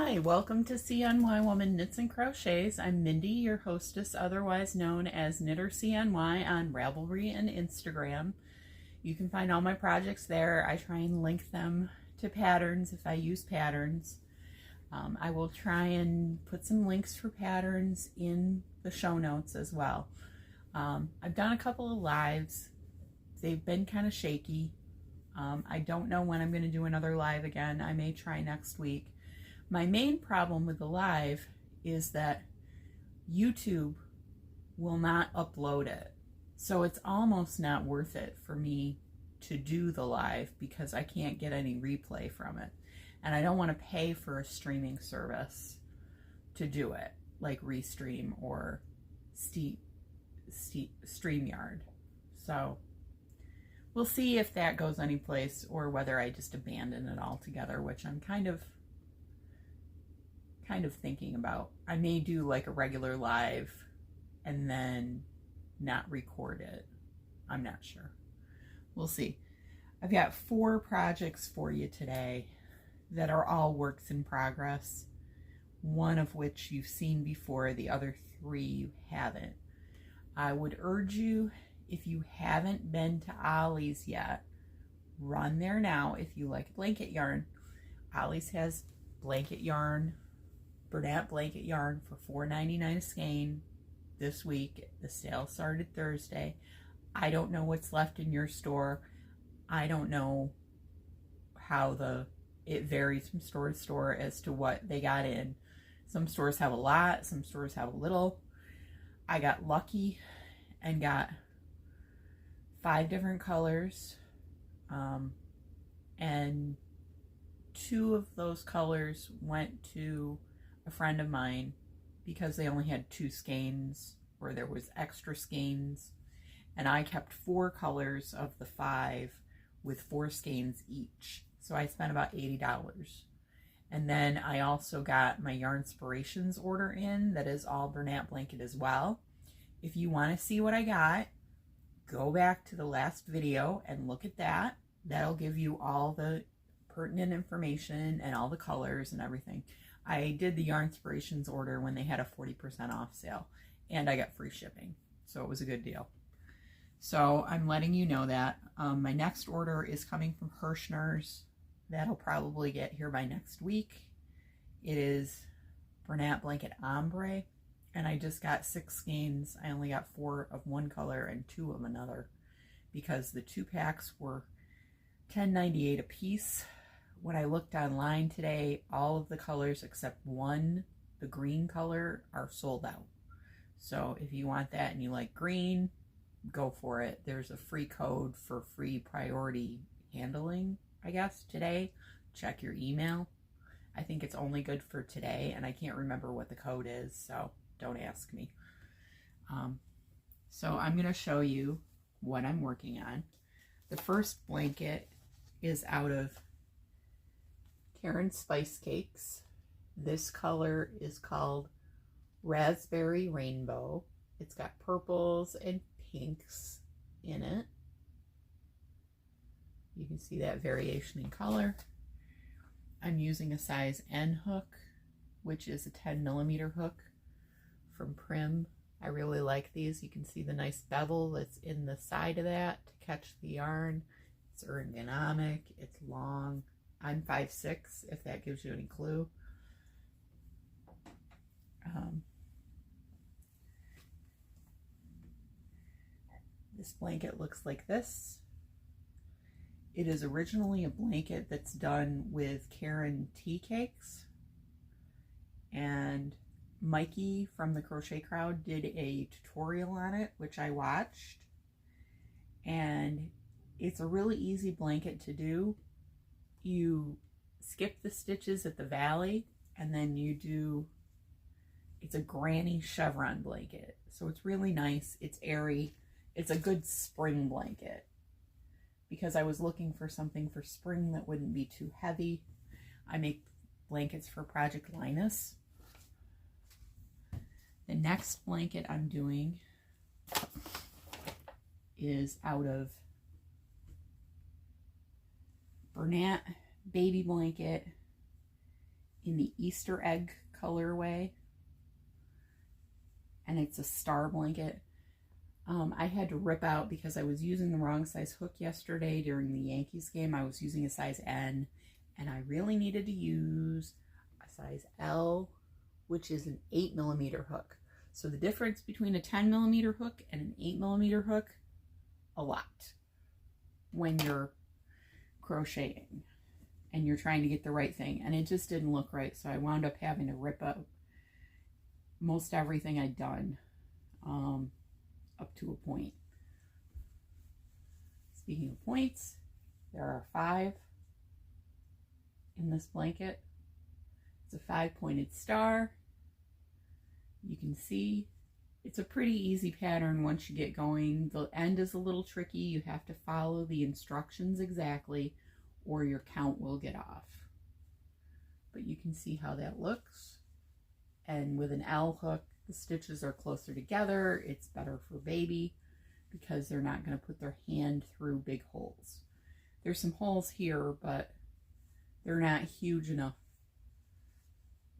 Hi, welcome to CNY Woman Knits and Crochets. I'm Mindy, your hostess, otherwise known as Knitter CNY on Ravelry and Instagram. You can find all my projects there. I try and link them to patterns if I use patterns. I will try and put some links for patterns in the show notes as well. I've done a couple of lives. They've been kind of shaky. I don't know when I'm going to do another live again. I may try next week. My main problem with the live is that YouTube will not upload it. So it's almost not worth it for me to do the live because I can't get any replay from it. And I don't want to pay for a streaming service to do it, like Restream or StreamYard. So we'll see if that goes anyplace or whether I just abandon it altogether, which I'm kind of thinking about. I may do like a regular live and then not record it. I'm not sure. We'll see. I've got 4 projects for you today that are all works in progress, one of which you've seen before, the other 3 you haven't. I would urge you, if you haven't been to Ollie's yet, run there now if you like blanket yarn. Ollie's has blanket yarn, Bernat blanket yarn for $4.99 a skein this week. The sale started Thursday. I don't know what's left in your store. I don't know how it varies from store to store as to what they got in. Some stores have a lot, some stores have a little. I got lucky and got 5 different colors, and 2 of those colors went to a friend of mine because they only had 2 skeins or there was extra skeins, and I kept 4 colors of the 5 with 4 skeins each, so I spent about $80. And then I also got my Yarnspirations order in that is all Bernat blanket as well. If you want to see what I got, go back to the last video and look at that. That'll give you all the pertinent information and all the colors and everything. I did the Yarnspirations order when they had a 40% off sale, and I got free shipping, so it was a good deal. So I'm letting you know that. My next order is coming from Hirschner's. That'll probably get here by next week. It is Bernat Blanket Ombre, and I just got 6 skeins. I only got 4 of one color and 2 of another because the 2 packs were $10.98 a piece. When I looked online today, all of the colors except one, the green color, are sold out. So if you want that and you like green, go for it. There's a free code for free priority handling, I guess, today. Check your email. I think it's only good for today, and I can't remember what the code is, so don't ask me. So I'm going to show you what I'm working on. The first blanket is out of Karen's Spice Cakes. This color is called Raspberry Rainbow. It's got purples and pinks in it. You can see that variation in color. I'm using a size N hook, which is a 10mm hook from Prim. I really like these. You can see the nice bevel that's in the side of that to catch the yarn. It's ergonomic, it's long. I'm 5'6", if that gives you any clue. This blanket looks like this. It is originally a blanket that's done with Karen tea cakes, and Mikey from the Crochet Crowd did a tutorial on it, which I watched, and it's a really easy blanket to do. You skip the stitches at the valley, and then you do, it's a granny chevron blanket, so it's really nice. It's airy. It's a good spring blanket because I was looking for something for spring that wouldn't be too heavy. I make blankets for Project Linus. The next blanket I'm doing is out of Bernat Baby Blanket in the Easter egg colorway, and it's a star blanket. I had to rip out because I was using the wrong size hook yesterday during the Yankees game. I was using a size N, and I really needed to use a size L, which is an 8mm hook. So the difference between a 10mm hook and an 8mm hook, a lot when you're crocheting and you're trying to get the right thing, and it just didn't look right. So I wound up having to rip up most everything I'd done up to a point. Speaking of points, there are 5 in this blanket. It's a 5-pointed star. You can see it's a pretty easy pattern once you get going. The end is a little tricky. You have to follow the instructions exactly or your count will get off. But you can see how that looks. And with an L hook, the stitches are closer together. It's better for baby because they're not going to put their hand through big holes. There's some holes here, but they're not huge enough.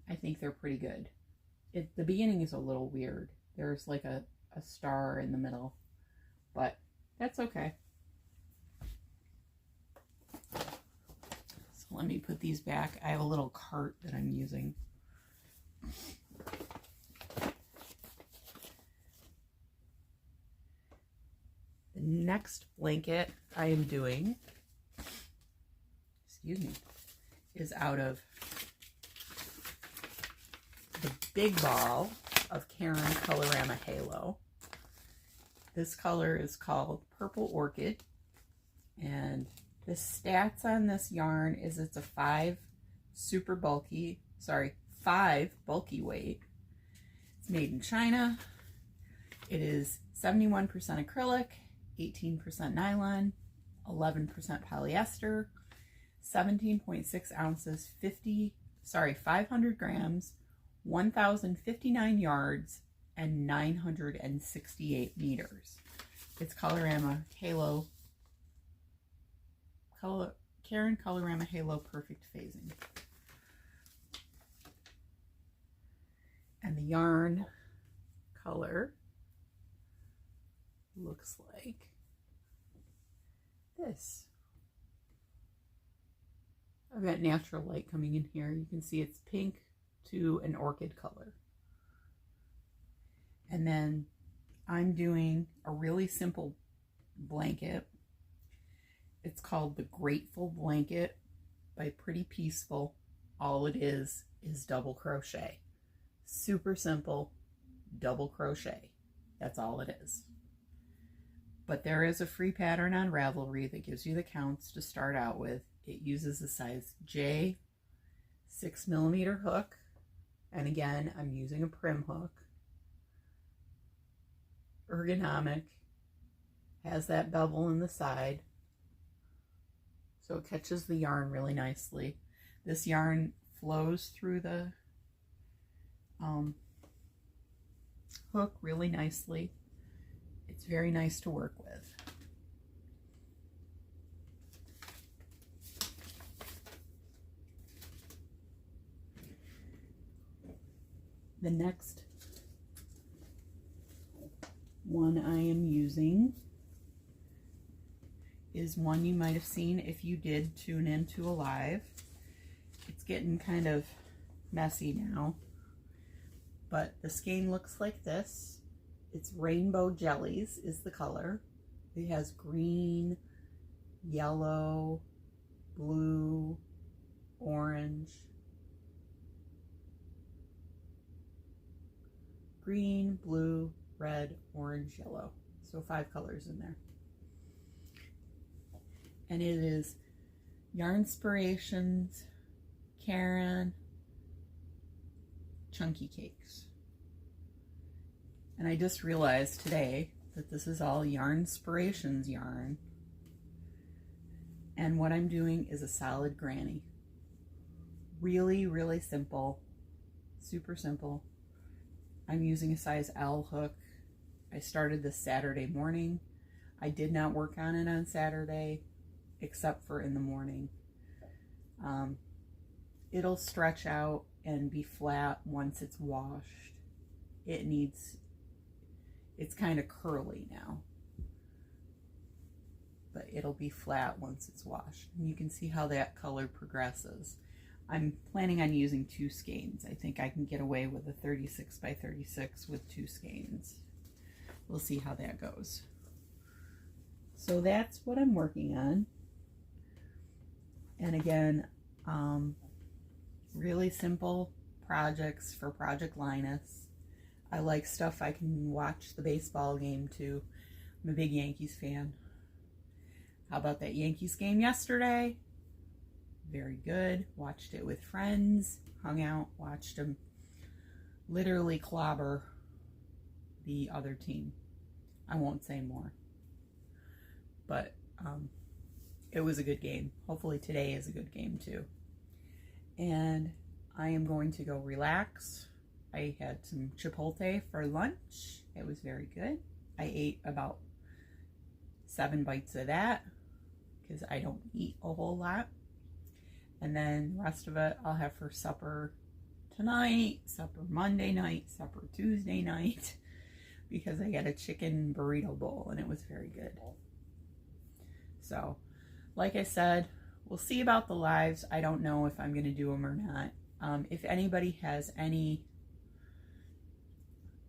I think they're pretty good. The beginning is a little weird. There's like a star in the middle, but that's okay. So let me put these back. I have a little cart that I'm using. The next blanket I am doing, excuse me, is out of the big ball of Caron Colorama Halo. This color is called Purple Orchid, and the stats on this yarn is it's a 5 bulky weight. It's made in China. It is 71% acrylic, 18% nylon, 11% polyester, 17.6 ounces, 500 grams, 1,059 yards, and 968 meters. It's Colorama Halo, Caron Colorama Halo Perfect Phasing. And the yarn color looks like this. I've got natural light coming in here. You can see it's pink to an orchid color. And then I'm doing a really simple blanket. It's called the Grateful Blanket by Pretty Peaceful. All it is double crochet. Super simple, double crochet. That's all it is. But there is a free pattern on Ravelry that gives you the counts to start out with. It uses a size J 6mm hook. And again, I'm using a prim hook. Ergonomic. Has that bevel in the side, so it catches the yarn really nicely. This yarn flows through the hook really nicely. It's very nice to work with. The next one I am using is one you might have seen if you did tune into a live. It's getting kind of messy now, but the skein looks like this. It's Rainbow Jellies is the color. It has green, yellow, blue, orange, green, blue, red, orange, yellow. So 5 colors in there. And it is Yarnspirations, Caron, Chunky Cakes. And I just realized today that this is all Yarnspirations yarn. And what I'm doing is a solid granny. Really, really simple. Super simple. I'm using a size L hook. I started this Saturday morning. I did not work on it on Saturday, except for in the morning. it'll stretch out and be flat once it's washed. It's kind of curly now, but it'll be flat once it's washed. And you can see how that color progresses. I'm planning on using 2 skeins. I think I can get away with a 36 by 36 with 2 skeins. We'll see how that goes. So that's what I'm working on. And again, really simple projects for Project Linus. I like stuff I can watch the baseball game too. I'm a big Yankees fan. How about that Yankees game yesterday? Very good. Watched it with friends, hung out, watched them literally clobber the other team. I won't say more. But it was a good game. Hopefully today is a good game too. And I am going to go relax. I had some chipotle for lunch. It was very good. I ate about 7 bites of that because I don't eat a whole lot. And then the rest of it I'll have for supper tonight, supper Monday night, supper Tuesday night, because I got a chicken burrito bowl and it was very good. So, like I said, we'll see about the lives. I don't know if I'm going to do them or not. If anybody has any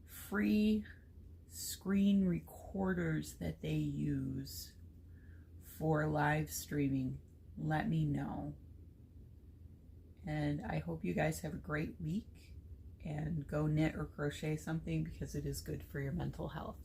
free screen recorders that they use for live streaming, let me know. And I hope you guys have a great week and go knit or crochet something because it is good for your mental health.